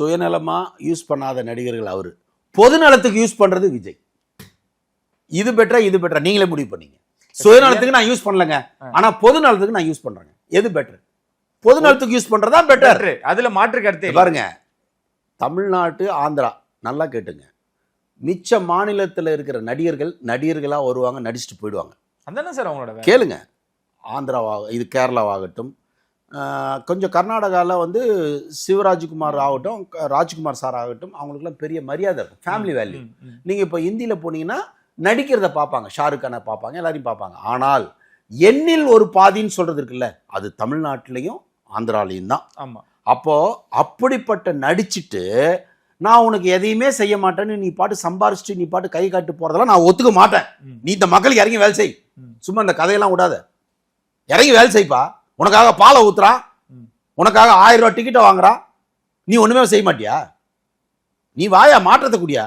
சுயநலமா யூஸ் பண்ணாத நடிகர்கள் அவரு, பொது நலத்துக்கு யூஸ் பண்றது விஜய். இது பெட்டரா நீங்களே முடிவு பண்ணீங்க. சுயநலத்துக்கு நான் யூஸ் பண்ணலங்க, ஆனா பொது நலத்துக்கு நான் யூஸ் பண்றேங்க. எது பெட்டர்? பொது நலத்துக்கு யூஸ் பண்றதா பெட்டர். அதுல மாற்று கருத்து பாருங்க, தமிழ்நாட்டு ஆந்திரா நல்லா கேட்டுங்க, மிச்ச மாநிலத்தில் இருக்கிற நடிகர்களா வருவாங்க, நடிச்சுட்டு போயிடுவாங்க. அதானே சார் அவங்களோட கேளுங்க. ஆந்திராவாக, இது கேரளாவாகட்டும், கொஞ்சம் கர்நாடகாவில் வந்து சிவராஜ்குமார் ஆகட்டும், ராஜ்குமார் சார் ஆகட்டும், அவங்களுக்குலாம் பெரிய மரியாதை இருக்கும், ஃபேமிலி வேல்யூ. நீங்கள் இப்போ இந்தியில் போனீங்கன்னா நடிக்கிறத பார்ப்பாங்க, ஷாருக் கானை பார்ப்பாங்க, எல்லாரையும் பார்ப்பாங்க. ஆனால் எண்ணில் ஒரு பாதின்னு சொல்றது இருக்குல்ல, அது தமிழ்நாட்டிலையும் ஆந்திராலையும் தான். ஆமாம். அப்போ அப்படிப்பட்ட நடிச்சுட்டு நான் உனக்கு எதையுமே செய்ய மாட்டேன்னு நீ பாட்டு சம்பாரிச்சுட்டு நீ பாட்டு கை காட்டு போறதெல்லாம் நான் ஒத்துக்க மாட்டேன். நீ இந்த மக்களுக்கு இறங்கி வேலை செய், சும்மா இந்த கதையெல்லாம் விடாத, இறங்கி வேலை செய்ப்பா. உனக்காக பாலை ஊத்துறான், உனக்காக 1000 ரூபாய் டிக்கெட்டை வாங்குறான், நீ ஒண்ணுமே செய்ய மாட்டியா? நீ வாயா மாற்றத்தை கூடியா?